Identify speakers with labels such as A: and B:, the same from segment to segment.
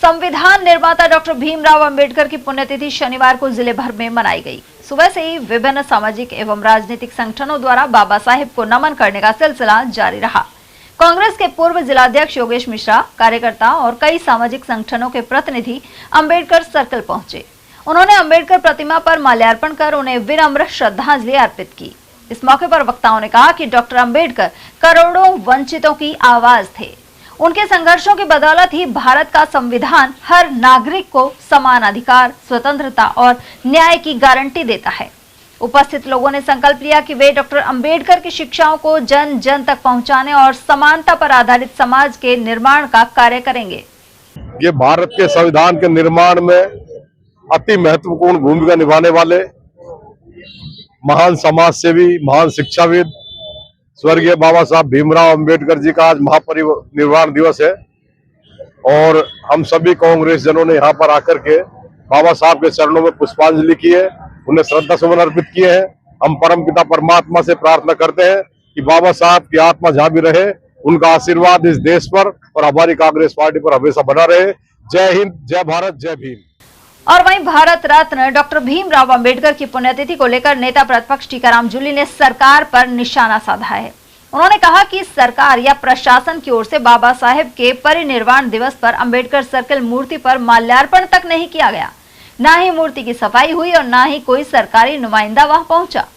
A: संविधान निर्माता डॉक्टर भीमराव अंबेडकर की पुण्यतिथि शनिवार को जिले भर में मनाई गई। सुबह से ही विभिन्न सामाजिक एवं राजनीतिक संगठनों द्वारा बाबा साहेब को नमन करने का सिलसिला जारी रहा। कांग्रेस के पूर्व जिलाध्यक्ष योगेश मिश्रा, कार्यकर्ता और कई सामाजिक संगठनों के प्रतिनिधि अंबेडकर सर्कल पहुंचे। उन्होंने अंबेडकर प्रतिमा पर माल्यार्पण कर उन्हें विनम्र श्रद्धांजलि अर्पित की। इस मौके पर वक्ताओं ने कहा कि डॉक्टर अंबेडकर करोड़ों वंचितों की आवाज थे। उनके संघर्षों की बदौलत ही भारत का संविधान हर नागरिक को समान अधिकार, स्वतंत्रता और न्याय की गारंटी देता है। उपस्थित लोगों ने संकल्प लिया कि वे डॉक्टर अंबेडकर की शिक्षाओं को जन जन तक पहुंचाने और समानता पर आधारित समाज के निर्माण का कार्य करेंगे।
B: ये भारत के संविधान के निर्माण में अति महत्वपूर्ण भूमिका निभाने वाले महान समाज सेवी, महान शिक्षाविद स्वर्गीय बाबा साहब भीमराव अंबेडकर जी का आज महापरिनिर्वाण दिवस है और हम सभी कांग्रेस जनों ने यहाँ पर आकर के बाबा साहब के चरणों में पुष्पांजलि की है, उन्हें श्रद्धा सुमन अर्पित किए हैं। हम परमपिता परमात्मा से प्रार्थना करते हैं कि बाबा साहब की आत्मा जहाँ भी रहे, उनका आशीर्वाद इस देश पर और हमारी कांग्रेस पार्टी पर हमेशा बना रहे। जय हिंद, जय भारत, जय भीम।
A: और वहीं भारत रत्न डॉक्टर भीमराव अंबेडकर की पुण्यतिथि को लेकर नेता प्रतिपक्ष टीकाराम जूली ने सरकार पर निशाना साधा है। उन्होंने कहा कि सरकार या प्रशासन की ओर से बाबा साहेब के परिनिर्वाण दिवस पर अंबेडकर सर्कल मूर्ति पर माल्यार्पण तक नहीं किया गया, न ही मूर्ति की सफाई हुई और न ही कोई सरकारी नुमाइंदा वहां पहुंचा।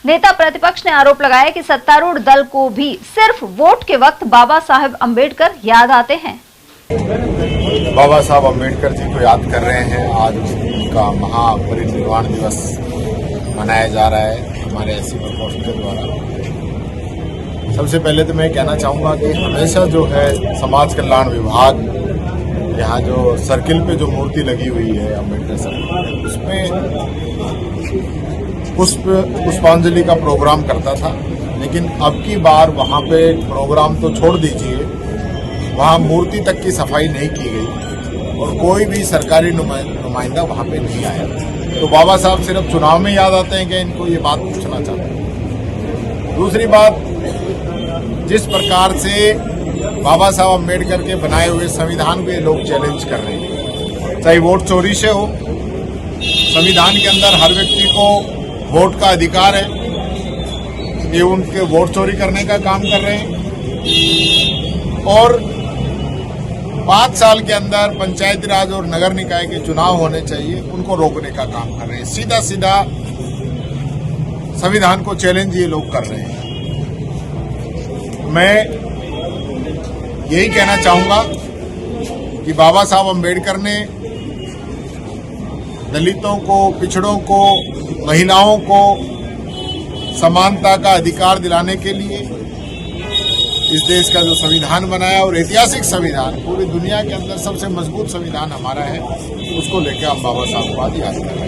A: नेता प्रतिपक्ष ने आरोप लगाया कि सत्तारूढ़ दल को भी सिर्फ वोट के वक्त बाबा साहेब अंबेडकर याद आते हैं।
C: बाबा साहब अंबेडकर जी को याद कर रहे हैं। आज उनका महापरिनिर्वाण दिवस मनाया जा रहा है हमारे एससी प्रकोष्ठ के द्वारा। सबसे पहले तो मैं कहना चाहूँगा कि हमेशा जो है समाज कल्याण विभाग यहाँ जो सर्किल पे जो मूर्ति लगी हुई है अंबेडकर सर्किल, उसमें पुष्पांजलि का प्रोग्राम करता था, लेकिन अब की बार वहाँ पे प्रोग्राम तो छोड़ दीजिए, वहाँ मूर्ति तक की सफाई नहीं की गई और कोई भी सरकारी नुमाइंदा वहाँ पे नहीं आया। तो बाबा साहब सिर्फ चुनाव में याद आते हैं कि इनको ये बात पूछना चाहते हैं। दूसरी बात, जिस प्रकार से बाबा साहब अंबेडकर के बनाए हुए संविधान को ये लोग चैलेंज कर रहे हैं, चाहे वोट चोरी से हो, संविधान के अंदर हर व्यक्ति को वोट का अधिकार है, ये उनके वोट चोरी करने का काम कर रहे हैं। और 5 साल के अंदर पंचायती राज और नगर निकाय के चुनाव होने चाहिए, उनको रोकने का काम कर रहे हैं। सीधा सीधा संविधान को चैलेंज ये लोग कर रहे हैं। मैं यही कहना चाहूंगा कि बाबा साहब अंबेडकर ने दलितों को, पिछड़ों को, महिलाओं को समानता का अधिकार दिलाने के लिए इस देश का जो संविधान बनाया और ऐतिहासिक संविधान, पूरी दुनिया के अंदर सबसे मजबूत संविधान हमारा है, उसको लेकर हम बाबा साहब को आज याद कर रहे हैं।